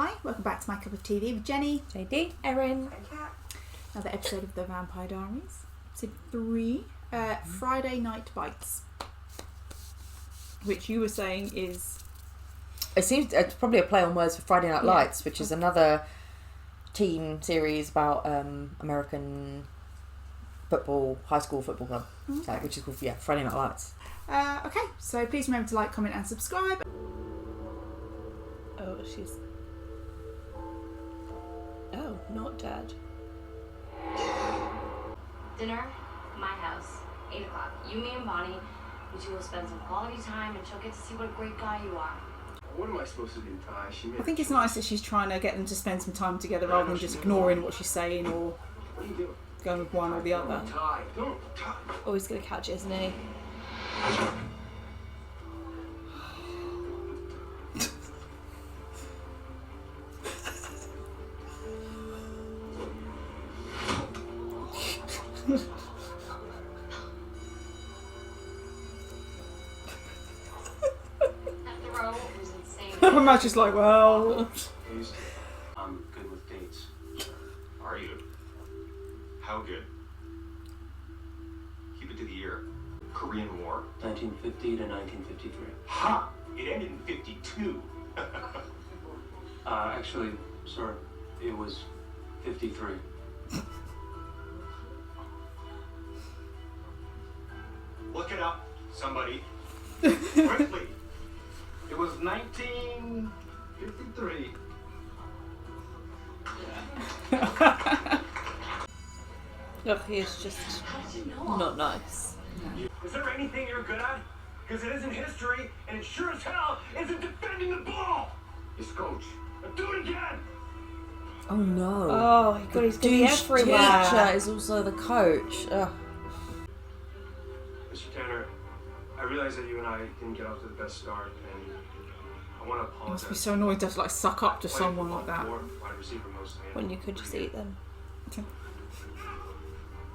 Hi, welcome back to My Cup of TV with Jenny, JD, Erin, and Kat. another episode of The Vampire Diaries, episode 3, Friday Night Bites, which you were saying is... It seems it's probably a play on words for Friday Night Lights, which is another teen series about American football, high school football club, which is called Friday Night Lights. Okay, so please remember to like, comment and subscribe. Oh, she's... Oh, not dead. Dinner, my house, 8 o'clock. You, me, and Bonnie, we two will spend some quality time and she'll get to see what a great guy you are. What am I supposed to do, Ty? I think it's nice that she's trying to get them to spend some time together rather than just ignoring what she's saying or What are you doing? going with one or the other. Ty, don't, Ty. Oh, he's gonna catch it, isn't he? That throw was insane. I'm not just like, well... I'm good with dates. Are you? How good? Keep it to the year. Korean War. 1950 to 1953. Ha! It ended in 52. Actually, sir, it was 53. Look it up, somebody. Quickly. It was 1953. Look, he's just How did you know? not nice. Is there anything you're good at? Because it isn't history, and it sure as hell isn't defending the ball. His coach. Now do it again. Oh no. Oh, God, he's gonna be Douche everywhere. teacher is also the coach. Ugh. Mr. Tanner, I realize that you and I didn't get off to the best start, and I want to It apologize. must be so annoying to have to like suck up to Played someone like football that. before, wide receiver mostly, and When you could just eat them.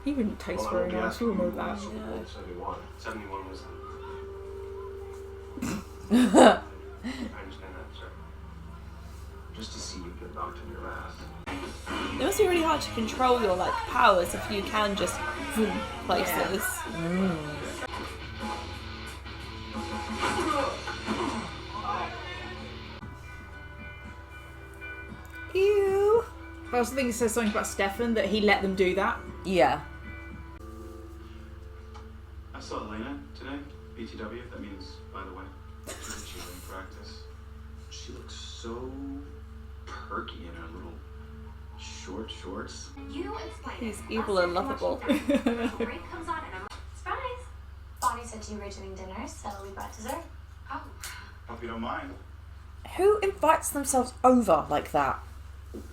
He wouldn't taste Well, I very won't be nice, asking we all know you that. Super Bowl 71. 71 was. I understand that, sir. Just to see you get knocked on your ass. It must be really hard to control your like powers if you can just zoom places. Ew. But I also think it says something about Stefan that he let them do that. Yeah. I saw Elena today, BTW. That means, by the way, she's in practice. She looks so perky in her little short shorts. You explain He's it. evil Last and time lovable. I watched the break comes on and I'm like, surprise! Bonnie said you were doing dinner, so we brought dessert. Oh. Hope you don't mind. Who invites themselves over like that?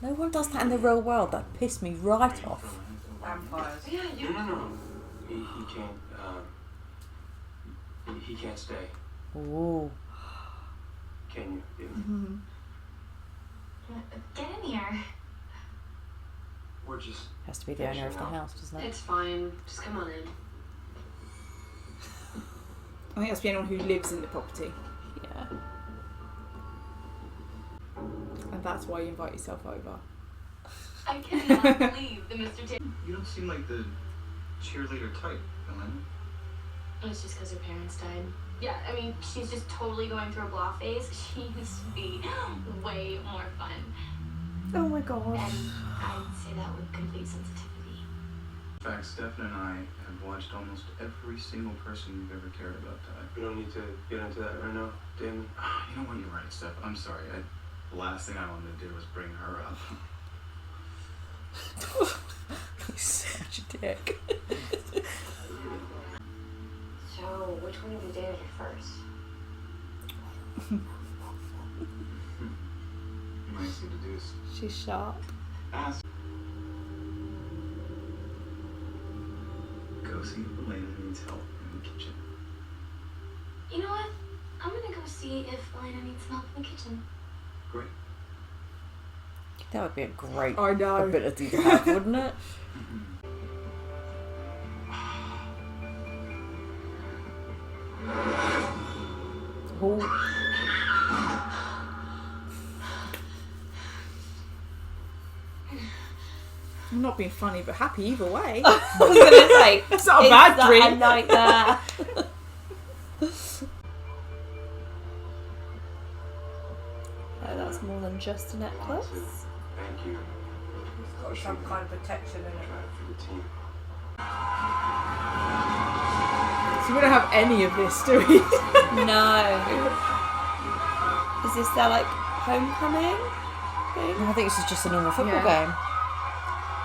No one does that in the real world. That pissed me right off. Vampires. Yeah, you. No. He can't. He can't stay. Ooh. Can you? Get in here. We're just. Has to be the owner of the house, doesn't it? It's fine. Just come on in. I think that's for anyone who lives in the property. Yeah. And that's why you invite yourself over. I cannot believe the Mr. T. You don't seem like the cheerleader type, Elena. It's just because her parents died. Yeah, I mean, she's just totally going through a blah phase. She used to be way more fun. Oh my gosh. And I'd say that with complete sensitivity. In fact, Stefan and I have watched almost every single person you've ever cared about, Ty. We don't need to get into that right now, Damon. You know what? You're right, Steph. I'm sorry. The last thing I wanted to do was bring her up. He's such a dick. So, which one of you dated her first? Nice to deduce. She's sharp. Ask. Go see if Elena needs help in the kitchen. You know what? I'm gonna go see if Elena needs some help in the kitchen. Great. That would be a great I know. ability to have, wouldn't it? Oh. I'm not being funny, but happy either way. I was going to say, It's not a bad that dream. a nightmare? Oh, that's more than just a necklace. Thank you. It's got some kind of protection in it. For the team. So we don't have any of this, do we? No. Is this their like homecoming thing? I think this is just a normal football game.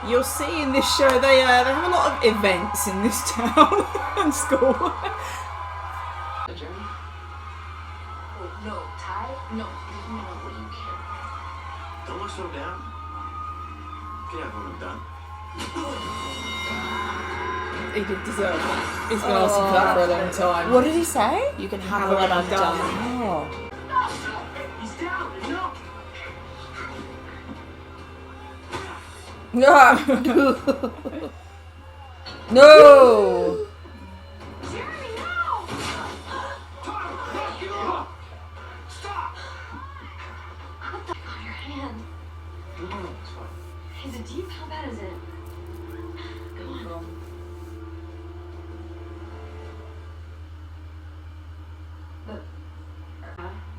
You'll see in this show they have a lot of events in this town and school. Oh, no, Ty? No, what do you care? Don't look so down. You can have one done. He did deserve that. He's been asking for that for a long time. What did he say? You can have it when I'm done. Oh. He's down. No. No! No! Jeremy, no! Stop. What the on your hand? No, it's fine. Is it deep? How bad is it? Go on. But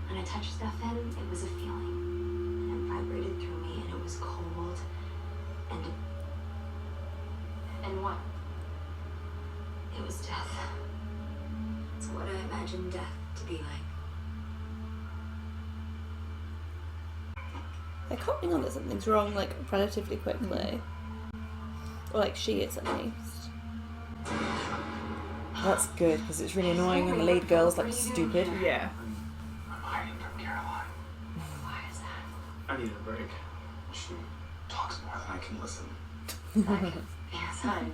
when I touched stuff in, it was a feeling. And it vibrated through me and it was cold. And what? It was death. It's what I imagined death to be like. They're coping on that something's wrong like relatively quickly. Or like she is at least. That's good, because it's really annoying when the lead girl's like stupid. Yeah. I'm hiding from Caroline. Why is that? I need a break. She talks more than I can listen. Yes, honey.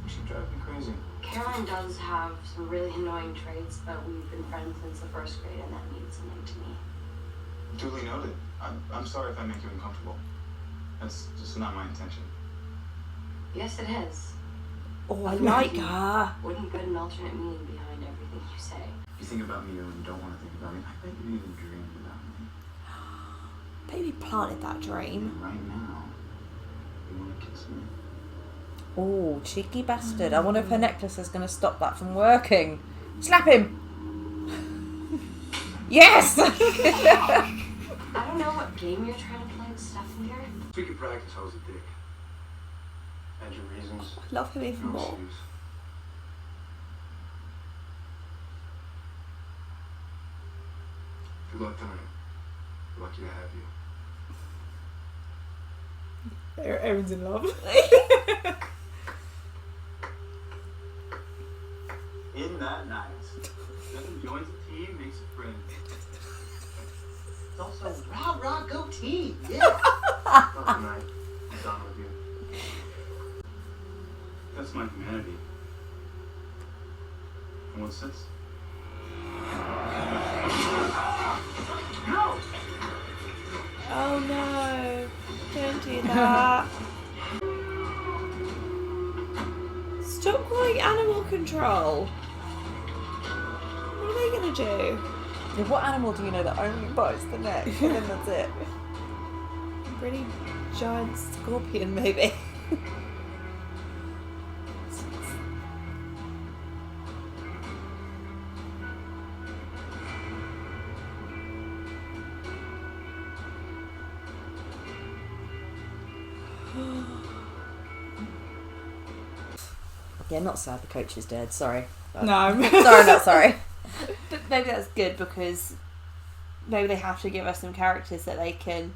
She drives me crazy. Caroline does have some really annoying traits, but we've been friends since the first grade, and that means something to me. Duly noted. I'm sorry if I make you uncomfortable. That's just not my intention. Yes, it is. Oh, I like her. Wouldn't put an alternate meaning behind everything you say. If you think about me when you don't want to think about me, I bet you even dreamed about me. Baby planted that dream. And right now, you want to kiss me? Oh, cheeky bastard. I wonder if her necklace is going to stop that from working. Slap him! Yes! I don't know what game you're trying to play with stuff in here. We could practice. I was a dick. Had your reasons. I love him even No more. excuse. Good luck tonight. Lucky to have you. Erin's in love. Isn't that nice? Whoever joins a team makes a friend. It's also rah rah go team. Yeah. Not tonight. I'm done with you. That's my humanity. And what's this? No! Oh no. Don't do that. Stop calling animal control. What are they gonna do? Yeah, what animal do you know that only bites the neck and then that's it? A really giant scorpion, maybe. Yeah, not sad the coach is dead, sorry. No. Sorry, not sorry. But maybe that's good because maybe they have to give us some characters that they can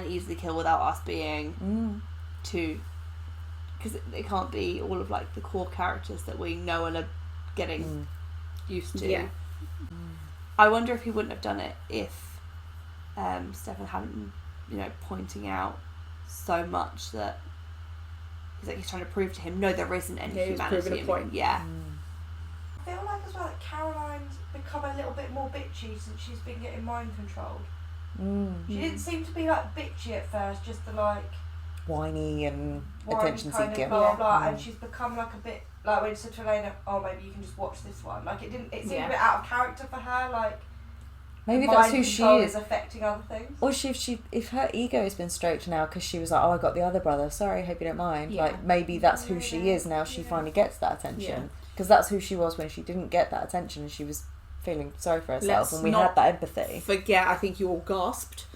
easily kill without us being too, because it can't be all of like the core characters that we know and are getting used to. Yeah. I wonder if he wouldn't have done it if Stefan hadn't, pointing out so much that he's trying to prove to him, no, there isn't any He's humanity. proving a in point. him. Yeah. I feel like as well that Caroline's become a little bit more bitchy since she's been getting mind controlled. She didn't seem to be like bitchy at first, just the like Whiny and whiny attention kind seeking. of blah blah blah, and she's become like a bit like when she said to Elena, "Oh, maybe you can just watch this one." Like it seemed a bit out of character for her. Like Maybe the that's mind who she control is. affecting other things. Or if her ego has been stroked now because she was like, oh, I got the other brother. Sorry, hope you don't mind. Yeah. Like maybe that's who she is now. She finally gets that attention because that's who she was when she didn't get that attention and she was feeling sorry for herself. And we had that empathy. Forget. I think you all gasped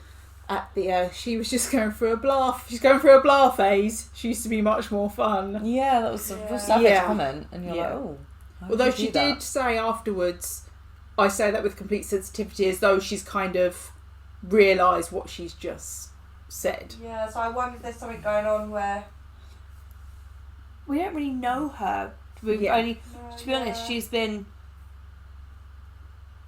at the. She was just going through a blah. She's going through a blah phase. She used to be much more fun. Yeah, that was a savage comment, and you're like, oh. Although she did say afterwards, I say that with complete sensitivity, as though she's kind of realised what she's just said. Yeah, so I wonder if there's something going on where... We don't really know her. We've only, to be honest, she's been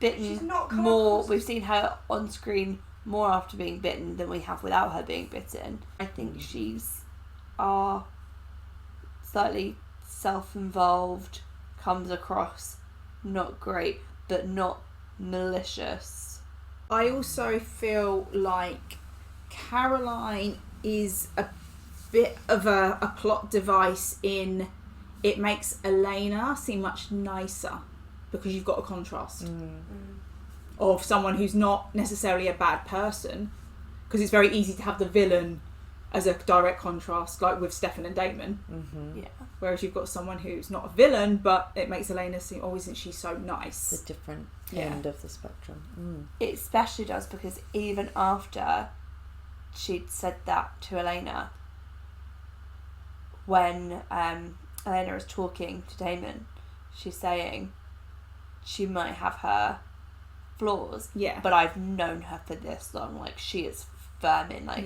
bitten She's not come more. across- We've seen her on screen more after being bitten than we have without her being bitten. I think she's slightly self-involved, comes across not great, but not malicious. I also feel like Caroline is a bit of a plot device in it makes Elena seem much nicer because you've got a contrast of someone who's not necessarily a bad person, because it's very easy to have the villain as a direct contrast, like with Stefan and Damon. Yeah. Whereas you've got someone who's not a villain, but it makes Elena seem, oh, isn't she so nice? The different end of the spectrum. It especially does because even after she'd said that to Elena, when Elena is talking to Damon, she's saying she might have her flaws, but I've known her for this long. Like, she is firm in, like,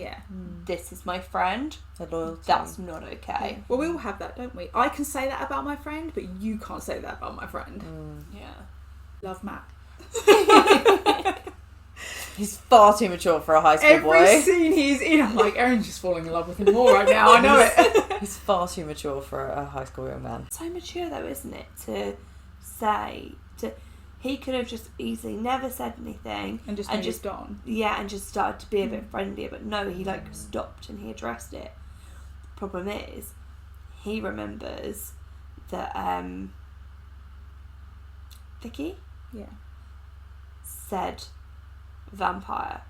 this is my friend. The loyalty. That's not okay. Well, we all have that, don't we? I can say that about my friend, but you can't say that about my friend. Yeah. Love Matt. He's far too mature for a high school boy. Every scene he's in, I'm like, Erin's just falling in love with him more right now. I know it. He's far too mature for a high school young man. So mature though, isn't it, to say he could have just easily never said anything and just on. Yeah, and just started to be a bit friendlier, but no, he like stopped and he addressed it. The problem is he remembers that Vicky said vampire,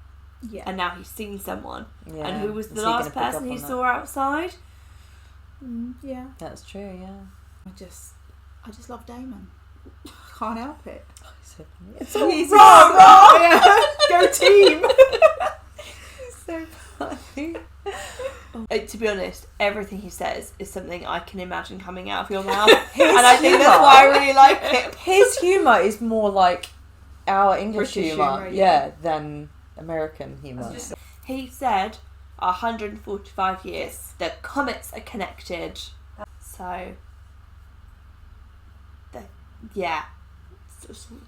and now he's seen someone, and who was the last person he saw outside? Yeah, that's true. Yeah, I just love Damon. Can't help it. It's so easy. Go team. He's so funny. To be honest, everything he says is something I can imagine coming out of your mouth, and I think that's why I really like it. His humour is more like our English British humour, than American humour. He said 145 years. The comets are connected. So,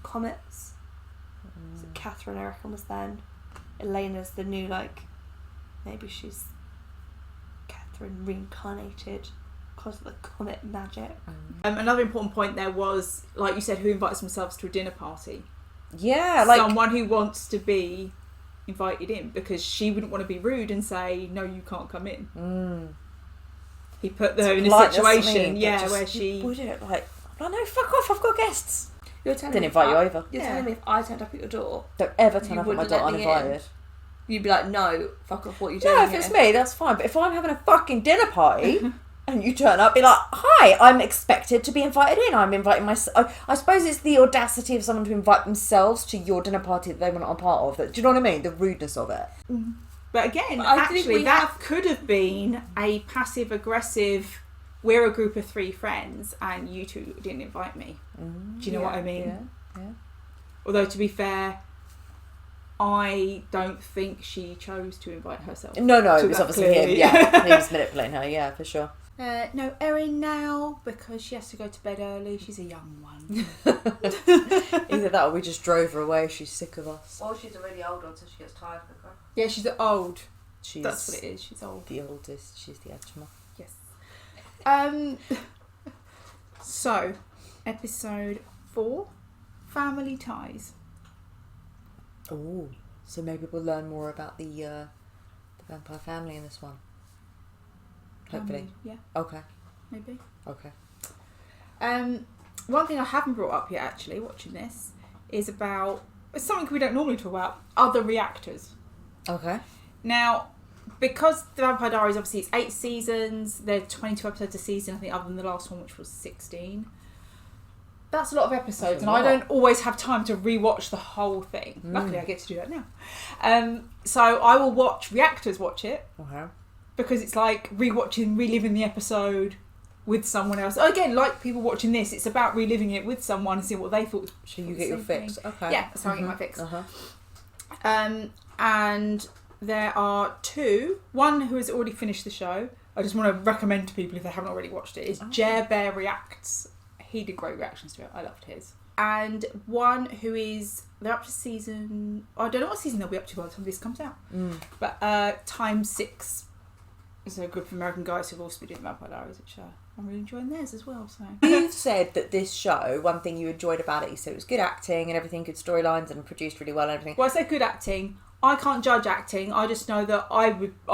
comets. So Catherine, I reckon, was then. Elena's the new, like, maybe she's Catherine reincarnated because of the comet magic. Another important point there was, like you said, who invites themselves to a dinner party. Yeah, like someone who wants to be invited in, because she wouldn't want to be rude and say, no, you can't come in. He put her in a situation, where she wouldn't, like, no, fuck off, I've got guests. You're telling Didn't me invite you over. You're telling me if I turned up at your door, don't ever turn you up at my wouldn't door let me uninvited. in? You'd be like, no, fuck off, what are you doing Yeah, if here? it's me, that's fine. But if I'm having a fucking dinner party and you turn up, be like, hi, I'm expected to be invited in. I'm inviting myself. I suppose it's the audacity of someone to invite themselves to your dinner party that they were not a part of. Do you know what I mean? The rudeness of it. But again, I think actually, we that could have been a passive-aggressive, we're a group of 3 friends and you two didn't invite me. Do you know what I mean? Yeah. Although, to be fair, I don't think she chose to invite herself. No, it was obviously clearly. him. Yeah, he was manipulating her. Yeah, for sure. No, Erin now, because she has to go to bed early. She's a young one. Either that or we just drove her away. She's sick of us. Or she's a really old one, so she gets tired quicker. Yeah, she's old. She's That's what it is. She's old. the oldest. She's the Edgemore. Yes. So, episode 4, Family Ties. Oh, so maybe we'll learn more about the vampire family in this one. Hopefully. Yeah, Okay. maybe. Okay. One thing I haven't brought up yet, actually, watching this, is about it's something we don't normally talk about. Other reactors. Okay. Now, because The Vampire Diaries, obviously, it's 8 seasons. There are 22 episodes a season, I think, other than the last one, which was 16. That's a lot of episodes, and I don't always have time to rewatch the whole thing. Luckily, I get to do that now. So I will watch reactors watch it. Okay. Because it's like reliving the episode with someone else. Again, like people watching this, it's about reliving it with someone and seeing what they thought. So you get your fix. Okay. Yeah, that's how I get my fix. Uh-huh. And there are 2. One who has already finished the show. I just want to recommend to people if they haven't already watched it. Is Jer Bear Reacts. He did great reactions to it. I loved his. And one who is, they're up to season, I don't know what season they'll be up to by the time this comes out. But Time 6 is a group of American guys who've also been doing Vampire Diaries, which I'm really enjoying theirs as well. So You've said that this show, one thing you enjoyed about it, you said it was good acting and everything, good storylines and produced really well and everything. Well, I say good acting. I can't judge acting. I just know that I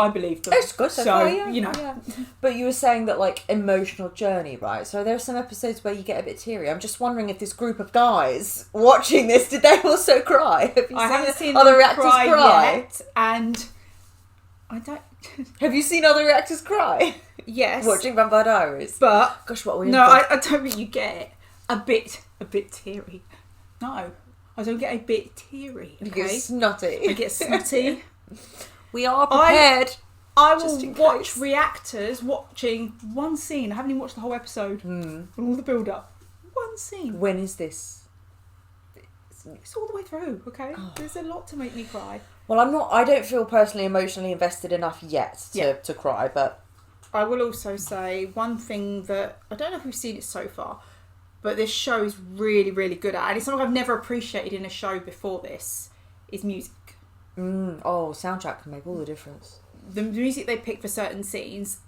believe them. It's good so far, yeah. You know. Yeah. But you were saying that, like, emotional journey, right? So there are some episodes where you get a bit teary. I'm just wondering if this group of guys watching this, did they also cry? I haven't seen other them reactors cry yet, and I don't. Have you seen other reactors cry? Yes. Watching Vampire Diaries. But gosh, what were you? No, I don't think you get it. A bit teary. No. I don't get a bit teary. Okay? You get snotty. I get snotty. We are prepared. I will watch reactors watching one scene. I haven't even watched the whole episode. And all the build up. One scene. When is this? It's all the way through, okay? There's a lot to make me cry. Well, I don't feel personally emotionally invested enough yet to cry, but I will also say one thing that, I don't know if we've seen it so far, but this show is really, really good at, and it's something I've never appreciated in a show before this, is music. Soundtrack can make all the difference. The music they pick for certain scenes,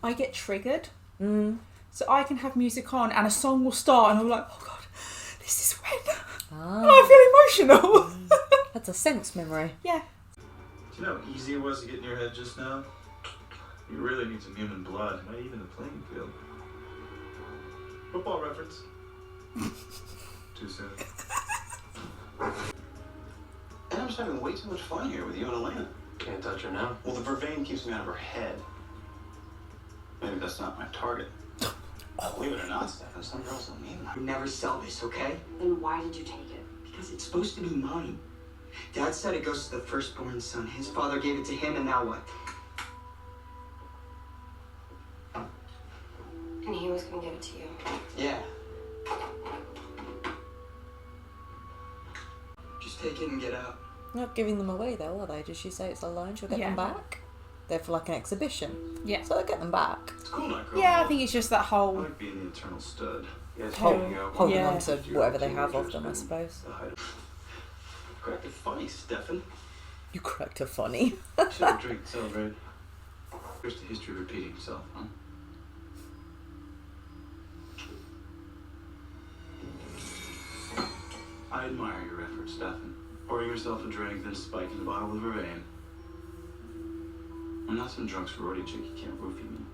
I get triggered. So I can have music on and a song will start and I'm like, oh God, this is when. And I feel emotional. That's a sense memory. Yeah. Do you know how easy it was to get in your head just now? You really need some human blood, not even the playing field. Football reference. Too soon. And I'm just having way too much fun here with you and Elena. Can't touch her now. Well, the vervain keeps me out of her head. Maybe that's not my target. Believe it or not, Stefan, some girls don't mean that. You never sell this, okay? Then why did you take it? Because it's supposed to be mine. Dad said it goes to the firstborn son. His father gave it to him, and now what? And he was gonna give it to you. Yeah. Just take it and get out. Not giving them away though, are they? Did she say it's a loan? She'll get them back? They're for like an exhibition. Yeah. So they'll get them back. It's cool not growing Yeah, I up. think it's just that I whole... like being the eternal stud. You guys Holding hanging out on to whatever they have of them, I suppose. Cracked it funny, Stefan. You cracked a funny. Should have a drink and celebrate. Here's the history repeating itself, huh? I admire your efforts, Stefan. Pouring yourself a drink, then spiking the bottle with vervain. I'm not some drunk sorority chick you can't roofie me.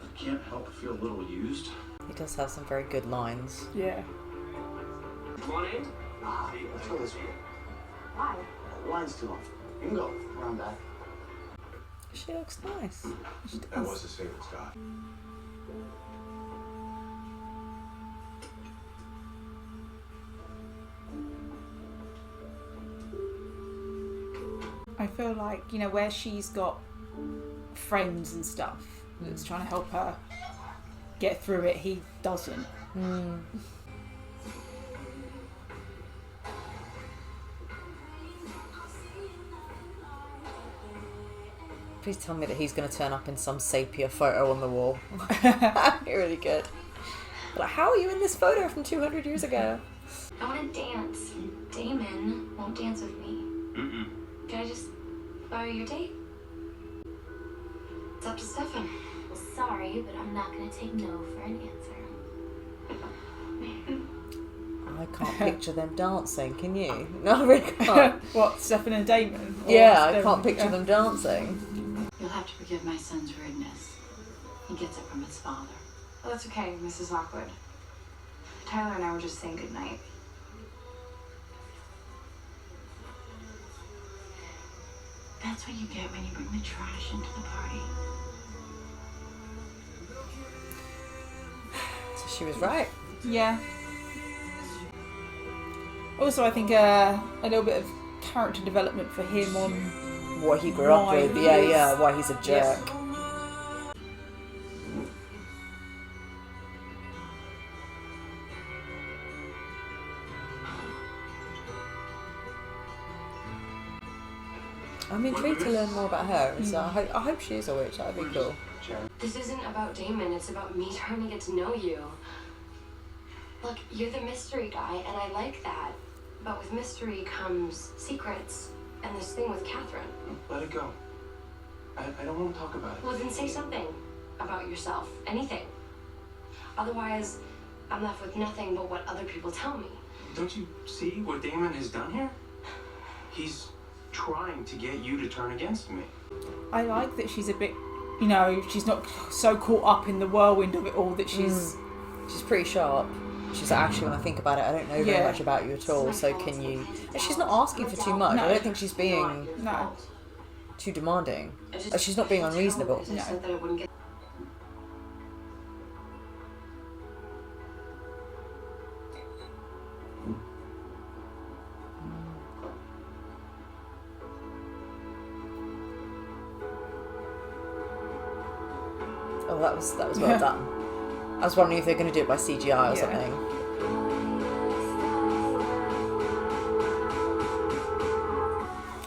I can't help but feel a little used. He does have some very good lines. Yeah. You want in? Let's go this way. Why? The line's too long. You can go around back. She looks nice. That was his favorite Scott. I feel like, you know, where she's got friends and stuff that's trying to help her get through it, he doesn't. Please tell me that he's going to turn up in some sepia photo on the wall. That'd be really good. Like, how are you in this photo from 200 years ago? I want to dance. Damon won't dance with me. Can I just borrow your date? It's up to Stefan. Well, sorry, but I'm not going to take no for an answer. I can't picture them dancing, can you? No, I really can't. What, Stefan and Damon? Or Yeah, I Stefan- can't picture them dancing. You'll have to forgive my son's rudeness. He gets it from his father. Well, that's okay, Mrs. Lockwood. Tyler and I were just saying goodnight. That's what you get when you bring the trash into the party. So she was right. Yeah. Also, I think a little bit of character development for him on What he grew up why with. he Yeah, is- yeah. Why he's a jerk. Yes. I'm intrigued to learn more about her. So I hope she is a witch. That'd be cool. This isn't about Damon, it's about me trying to get to know you. Look, you're the mystery guy, and I like that. But with mystery comes secrets, and this thing with Catherine. Let it go. I don't want to talk about it. Well, then say something about yourself. Anything. Otherwise, I'm left with nothing but what other people tell me. Don't you see what Damon has done here? He's trying to get you to turn against me. I like that she's a bit, she's not so caught up in the whirlwind of it all that she's... She's pretty sharp. She's like, actually, when I think about it, I don't know very much about you at all. So can you? And she's not asking for too much. No. I don't think she's being No. too demanding. She's not being unreasonable. I said that I wouldn't get... Oh, that was well done. I was wondering if they're going to do it by CGI or something.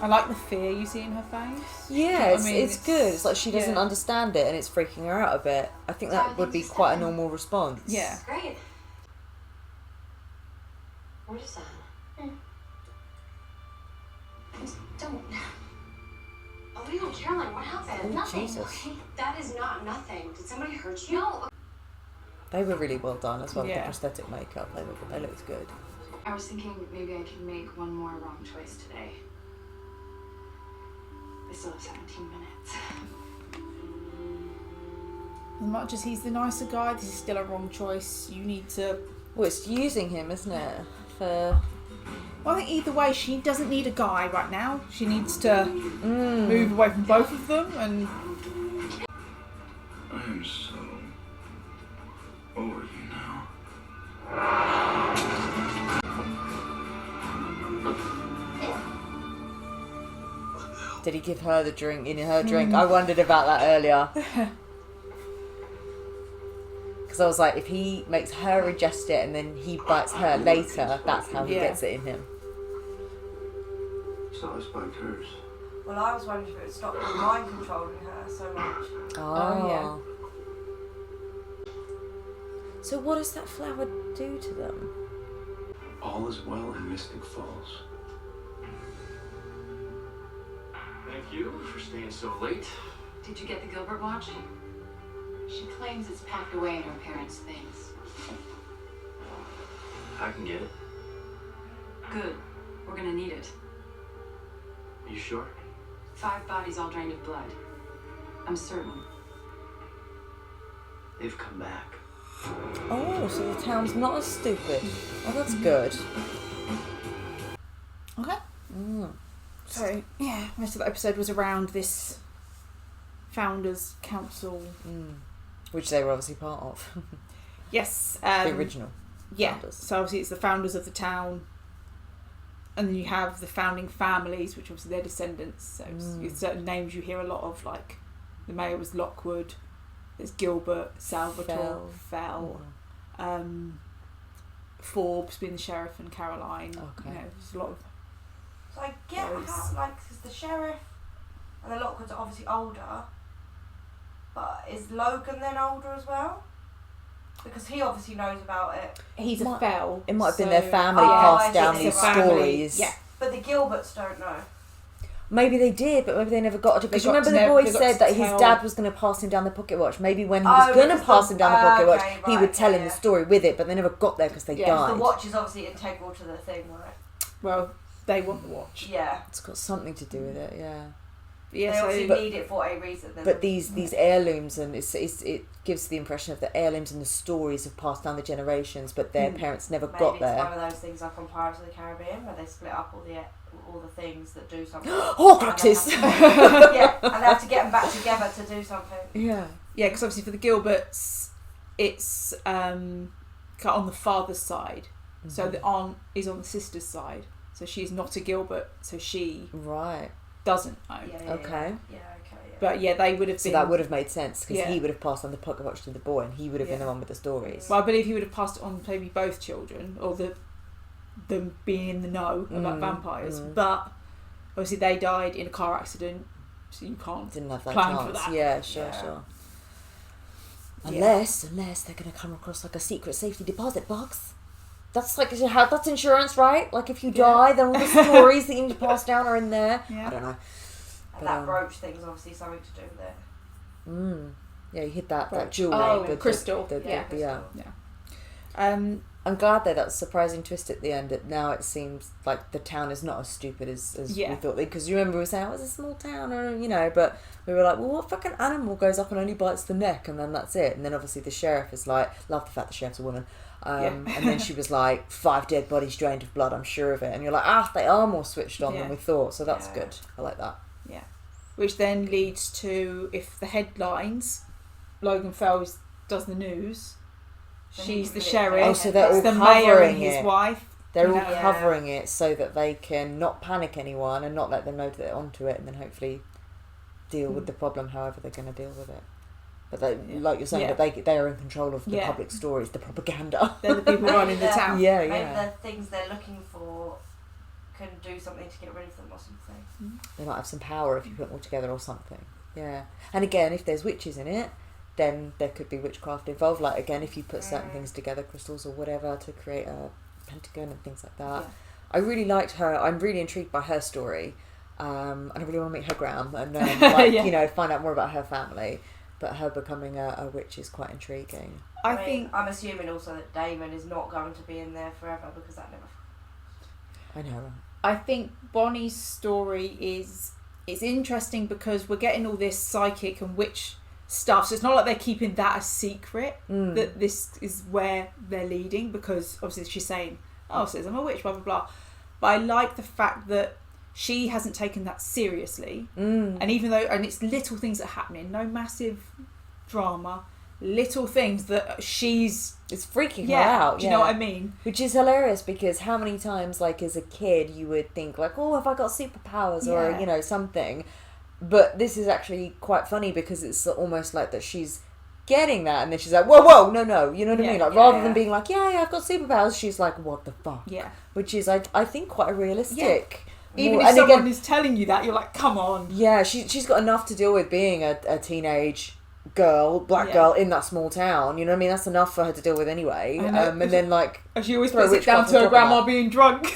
I like the fear you see in her face. Yeah, Do you know what it's good. It's like she doesn't yeah. understand it and it's freaking her out a bit. I think that would be quite a normal response. Yeah. Great. What is that? Don't. Oh, no, Caroline, what happened? Oh, Nothing. Jesus. Okay? That is not nothing. Did somebody hurt you? No. They were really well done as well with the Yeah. prosthetic makeup. They looked good. I was thinking maybe I could make one more wrong choice today. I still have 17 minutes. As much as he's the nicer guy, this is still a wrong choice. You need to... Well, it's using him, isn't it? For... Well, I think either way, she doesn't need a guy right now. She needs to move away from both of them and... I am so over you now. Did he give her the drink in her drink? I wondered about that earlier. Because I was like, if he makes her ingest it and then he bites her later, that's how he gets it in him. So I spiked hers. Well, I was wondering if it would stop him mind controlling her so much. Oh, yeah. So what does that flower do to them? All is well in Mystic Falls. Thank you for staying so late. Did you get the Gilbert watch? She claims it's packed away in her parents' things. I can get it. Good. We're gonna need it. Are you sure? 5 bodies all drained of blood. I'm certain. They've come back. Oh, so the town's not as stupid. Oh, that's good. Okay. So, yeah, most of the episode was around this Founders Council. Which they were obviously part of. Yes. The original. Yeah. Founders. So obviously it's the founders of the town. And then you have the founding families, which obviously they're descendants. So it's certain names you hear a lot of, like the mayor was Lockwood, there's Gilbert, Salvatore, Fell, Forbes being the sheriff, and Caroline. Okay. You know, there's a lot of... So I get how, like, because the sheriff and the Lockwoods are obviously older, but is Logan then older as well? Because he obviously knows about it. He's a Fell. It might have been so- their family Oh, passed I down see. these It's a family. stories. Yeah. But the Gilberts don't know. Maybe they did, but maybe they never got to. Because They got remember to the never- boy they got said to that his tell- dad was going to pass him down the pocket watch. Maybe when he was Oh, going to because pass the- him down the pocket watch, okay, he right, would tell him yeah. the story with it, but they never got there because they died. The watch is obviously integral to the thing, right? Well, they want the watch. Yeah. It's got something to do with it, yeah. Yeah, they so obviously need it for a reason. Then. But these heirlooms, and it gives the impression of the heirlooms and the stories have passed down the generations, but their parents never maybe got it's there. one of those things like on Pirates of the Caribbean where they split up all the things that do something. Horcruxes! Yeah, and they have to get them back together to do something. Yeah. Yeah, because obviously for the Gilberts, it's on the father's side. So the aunt is on the sister's side. So she's not a Gilbert, so she doesn't know. Okay. Yeah. But yeah, they would have So been... that would have made sense, because he would have passed on the pocket watch to the boy, and he would have been the one with the stories. Well, I believe he would have passed it on maybe both children, or them being in the know about vampires. But obviously they died in a car accident, so you can't Didn't have that plan chance. for that. Yeah, sure. Unless they're going to come across like a secret safety deposit box. That's like that's insurance, right? Like if you die, then all the stories that you need to pass down are in there. Yeah. I don't know. And that brooch thing's obviously something to do with it. Yeah, you hit that jewel. The crystal. Yeah. I'm glad that was a surprising twist at the end. That now it seems like the town is not as stupid as we thought. Because you remember we were saying, oh, it's a small town, or but we were like, well, what fucking animal goes up and only bites the neck, and then that's it. And then obviously the sheriff is like, love the fact the sheriff's a woman. And then she was like, 5 dead bodies drained of blood, I'm sure of it. And you're like, they are more switched on than we thought. So that's good. I like that. Yeah. Which then leads to, if the headlines, Logan Fells does the news, she's the sheriff. Oh, so they're all the covering mayor and it. his wife. They're all covering it so that they can not panic anyone and not let them know that they're onto it, and then hopefully deal with the problem however they're going to deal with it. But they, like you're saying, that they are in control of the public stories, the propaganda. They're the people running the town. Maybe the things they're looking for can do something to get rid of them or something. They might have some power if you put them all together or something. Yeah. And again, if there's witches in it, then there could be witchcraft involved. Like, again, if you put certain things together, crystals or whatever, to create a pentagon and things like that. I really liked her. I'm really intrigued by her story. And I really want to meet her Graham and find out more about her family. But her becoming a witch is quite intriguing. I think I'm assuming also that Damon is not going to be in there forever, because that never... I know, right? I think Bonnie's story is interesting because we're getting all this psychic and witch stuff, so it's not like they're keeping that a secret, that this is where they're leading, because obviously she's saying, says I'm a witch, blah blah blah. But I like the fact that she hasn't taken that seriously, and even though it's little things that are happening, no massive drama, little things that it's freaking her out. Do you know what I mean? Which is hilarious, because how many times, like as a kid, you would think like, oh, have I got superpowers or something, but this is actually quite funny because it's almost like that she's getting that, and then she's like, whoa, no, you know what I mean? Like rather than being like, I've got superpowers, she's like, what the fuck? Yeah. Which is I think quite a realistic. Yeah. Even if someone is telling you that, you're like, come on. Yeah, she's got enough to deal with being a teenage black girl in that small town. You know what I mean? That's enough for her to deal with anyway. And then like, and she always puts it down to her grandma being drunk.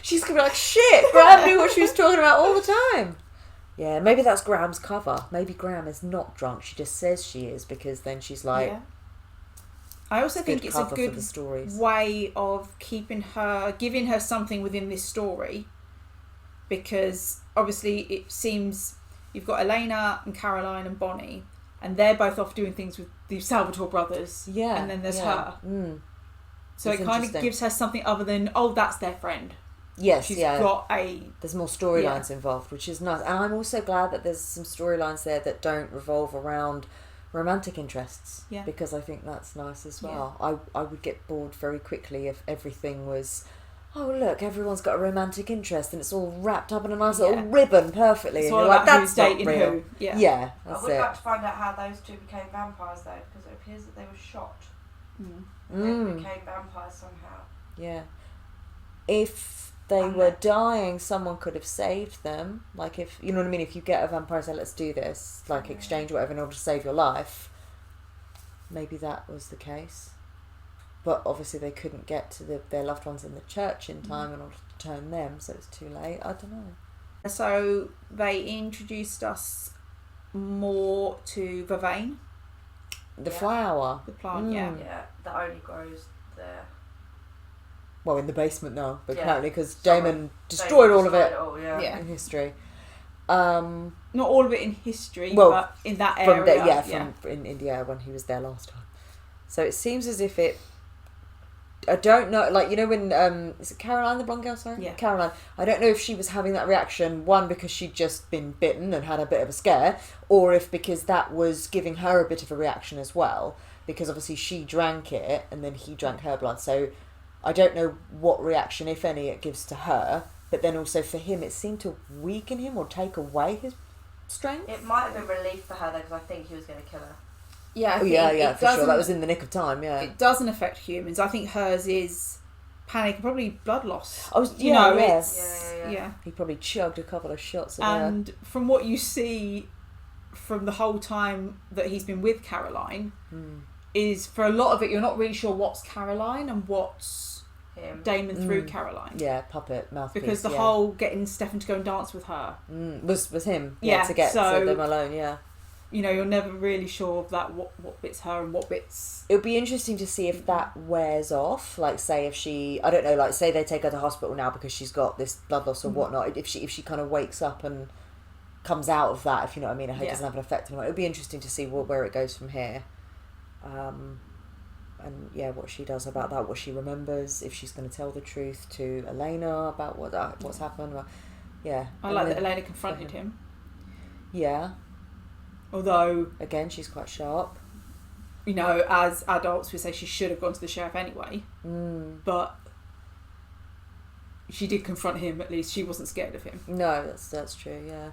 She's gonna be like, shit, Graham knew what she was talking about all the time. Yeah, maybe that's Graham's cover. Maybe Graham is not drunk. She just says she is, because then she's like. Yeah. I also think it's a good way of giving her something within this story. Because obviously it seems you've got Elena and Caroline and Bonnie, and they're both off doing things with the Salvatore brothers. Yeah. And then there's her. So it kind of gives her something other than, that's their friend. Yes, She's got there's more storylines involved, which is nice. And I'm also glad that there's some storylines there that don't revolve around romantic interests. Yeah. Because I think that's nice as well. Yeah. I would get bored very quickly if everything was, oh look, everyone's got a romantic interest and it's all wrapped up in a nice little ribbon perfectly. It's and all you're like, that's not dating real. Who. Yeah. Yeah, I would like to find out how those two became vampires though, because it appears that they were shot. And they became vampires somehow. Yeah. If they were dying, someone could have saved them. Like, if you know what I mean, if you get a vampire and say, let's do this, like exchange whatever in order to save your life, maybe that was the case. But obviously they couldn't get to their loved ones in the church in time in order to turn them, so it's too late. I don't know. So they introduced us more to Vervain. The flower. The plant, Yeah, that only grows there. Well, in the basement now, but apparently because Damon destroyed all of it in in history. Not all of it in history, Well, but in that from area. from in India when he was there last time. So it seems as if it. I don't know, like, you know when is it Caroline, the blonde girl? Sorry, Yeah. Caroline. I don't know if she was having that reaction, one because she'd just been bitten and had a bit of a scare, or if because that was giving her a bit of a reaction as well, because obviously she drank it and then he drank her blood. So I don't know what reaction, if any, it gives to her. But then also for him, it seemed to weaken him or take away his strength. It might have been relief for her though, because I think he was going to kill her. Yeah, I Oh think yeah, it for sure. That doesn't- was in the nick of time. Yeah. It doesn't affect humans. I think hers is panic and probably blood loss. You know, it's Yeah. He probably chugged a couple of shots of And from what you see from the whole time that he's been with Caroline, is for a lot of it you're not really sure what's Caroline and what's Him. Damon through Caroline. Yeah, puppet mouthpiece. Because the whole getting Stefan to go and dance with her, was him. Yeah, to get so- them alone. Yeah. you know, you're never really sure of that what bit's her and what bit's. It would be interesting to see if that wears off. Like, say if she, I don't know, like say they take her to hospital now because she's got this blood loss or whatnot. If she kind of wakes up and comes out of that, if you know what I mean, her head doesn't have an effect on her. It would be interesting to see where it goes from here. And yeah, what she does about that, what she remembers, if she's going to tell the truth to Elena about what's happened. Yeah. I like that Elena confronted him. Yeah. Although, Again, she's quite sharp. you know, as adults we say she should have gone to the sheriff anyway. But she did confront him, at least. She wasn't scared of him. No, that's true, yeah.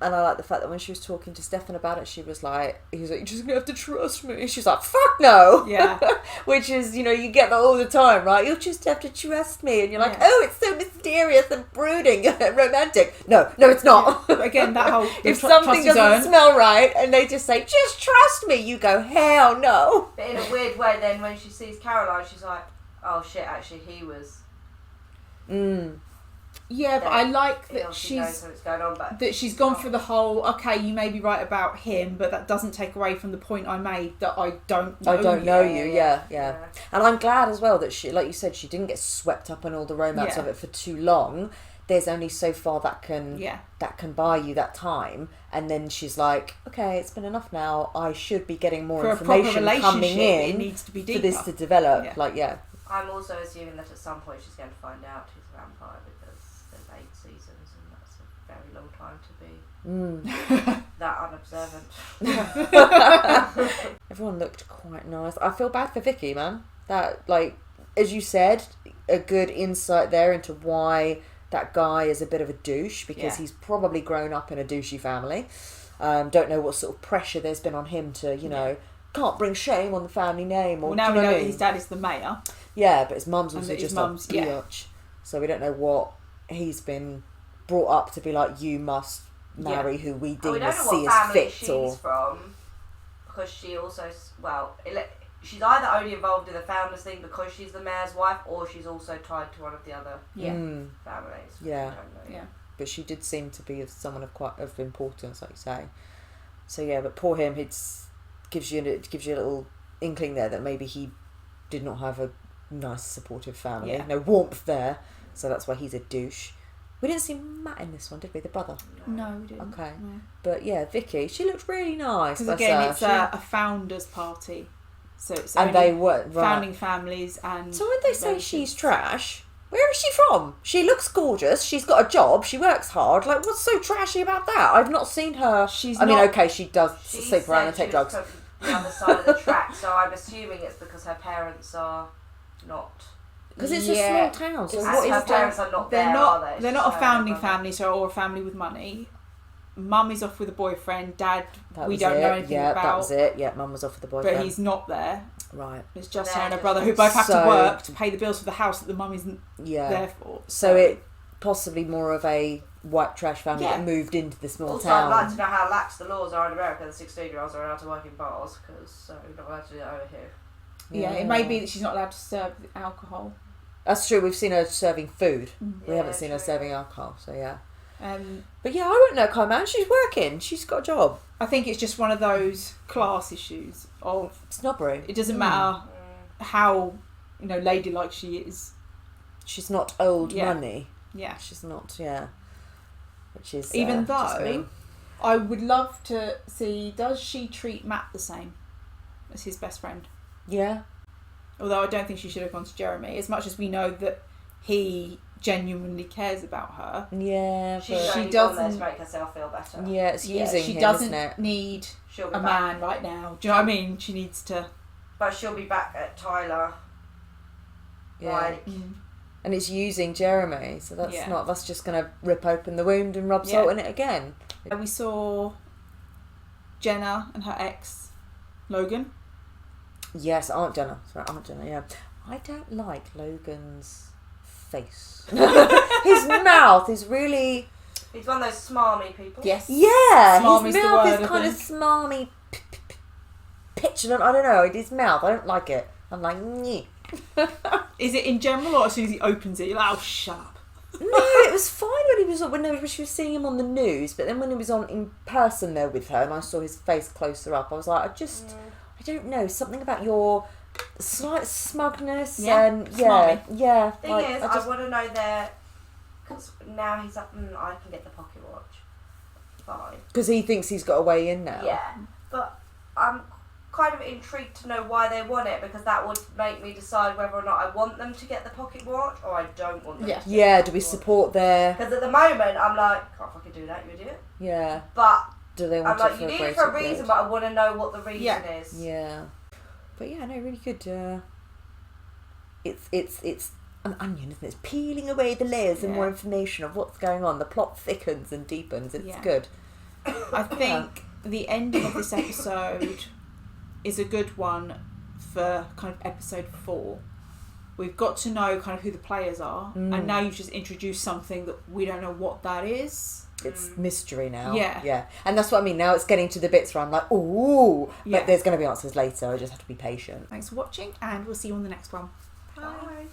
And I like the fact that when she was talking to Stefan about it, he was like, you're just going to have to trust me. She's like, fuck no! Yeah. Which is, you know, you get that all the time, right? You'll just have to trust me. And you're like, oh, it's so mysterious and brooding and romantic. No, it's not. But again, that whole... If trust something his doesn't own. smell right and they just say, just trust me, you go, hell no. But in a weird way, then when she sees Caroline, she's like, oh shit, actually he was. Yeah, but I like He that obviously knows what's going on, but that she's gone through the whole, okay, you may be right about him, but that doesn't take away from the point I made that I don't know I don't you. know you, yeah. And I'm glad as well that she, like you said, she didn't get swept up in all the romance Yeah. of it for too long. There's only so far that can Yeah. buy you that time, and then she's like, okay, it's been enough now. I should be getting more For a proper information coming relationship, in it needs to be for deeper. this to develop. Yeah. Like, yeah, I'm also assuming that at some point she's going to find out he's a vampire because there's 8 seasons and that's a very long time to be that unobservant. everyone looked quite nice. I feel bad for Vicky, man. That, like, as you said, a good insight there into why that guy is a bit of a douche, because Yeah. he's probably grown up in a douchey family. Don't know what sort of pressure there's been on him to, you know, can't bring shame on the family name. Or, Well, now do we you know what I that mean? his dad is the mayor. Yeah, but his mum's And also that his just mum's- a yeah. bitch. So we don't know what he's been brought up to be like, you must marry who we And deem we don't as know see what as family fit. she's Or from because she also, she's either only involved in the founders thing because she's the mayor's wife, or she's also tied to one of the other families. Yeah. We don't know. Yeah. But she did seem to be someone of importance, like you say. So yeah, but poor him. It gives you a little inkling there that maybe he did not have a nice, supportive family. Yeah. No warmth there, so that's why he's a douche. We didn't see Matt in this one, did we? The brother. No, we didn't. Okay. No. But yeah, Vicky, she looked really nice. Because bless again, her. it's She- a founders' party, so it's and only they were right. founding families and. So when they say relatives. she's trash, where is she from? She looks gorgeous. She's got a job. She works hard. Like, what's so trashy about that? I've not seen her. She's I mean, not- okay, she does She sleep around and said take she was drugs. from the other side of the track, so I'm assuming it's because her parents are not. Because it's Yeah. a small town. So It's- what And is her parents are not They're there, not. are they? They're It's not a just her founding brother. family, so or a family with money. Mum is off with a boyfriend. Dad, That we was don't it. know anything Yeah, about. that was it. Yeah, Mum was off with the boyfriend. But he's not there. Right. It's just They're her and her just- brother, who both have to So- work to pay the bills for the house that the mum isn't Yeah. there for. So it possibly more of a white trash family Yeah. that moved into the small Also, town. I'd like to know how lax the laws are in America. The 16-year-olds are allowed to work in bars because we're not allowed to do that over here. Yeah, it may be that she's not allowed to serve alcohol. That's true. We've seen her serving food. We Yeah, haven't seen her true. serving alcohol. So yeah. Um, But yeah, I wouldn't know Kai, man. She's working. She's got a job. I think it's just one of those class issues of Snobbery. it doesn't matter how ladylike she is. She's not old Yeah. money. Yeah, She's not. Yeah. which is Even just though me. I would love to see, does she treat Matt the same as his best friend? Yeah. Although I don't think she should have gone to Jeremy, as much as we know that he genuinely cares about her. Yeah, She's but only she gone there doesn't- to make herself feel better. yeah, it's using she him, doesn't isn't it? need She'll be a back. man right now. Do you know what I mean? She needs to. But she'll be back at Tyler. Yeah. Like, And it's using Jeremy, so that's Yeah. not. That's just going to rip open the wound and rub Yeah. salt in it again. We saw Jenna and her ex, Logan. Yes, Aunt Jenna. Sorry, Aunt Jenna. Yeah, I don't like Logan's face. His mouth is really. he's one of those smarmy people. Yes. Yeah, Smarmy's his the mouth word, is I kind of think. smarmy, petulant. I don't know. His mouth, I don't like it. I'm like, nyeh. Is it in general, or as soon as he opens it, you're like, oh, shut up? No, it was fine when she was seeing him on the news, but then when he was on in person there with her, and I saw his face closer up, I was like, I don't know, something about your slight smugness and yeah. Thing like, is, I want to know their. Because now he's like, I can get the pocket watch. Fine. because he thinks he's got a way in now. Yeah, but I'm kind of intrigued to know why they want it, because that would make me decide whether or not I want them to get the pocket watch or I don't want them. Yeah. To Yeah, do we support their? Because at the moment I'm like, can't fucking do that, you idiot. Yeah. But Do they I'm want like, it you for need a it for a greater reason, good? but I want to know what the reason Yeah. is. Yeah. But yeah, no, really good. It's an onion, isn't it? It's peeling away the layers and Yeah. more information of what's going on. The plot thickens and deepens. It's Yeah. good. I think the ending of this episode is a good one for kind of episode 4. We've got to know kind of who the players are, and now you've just introduced something that we don't know what that is. It's mystery now. Yeah. Yeah. And that's what I mean. Now it's getting to the bits where I'm like, ooh. Yeah. But there's going to be answers later. I just have to be patient. Thanks for watching, and we'll see you on the next one. Bye.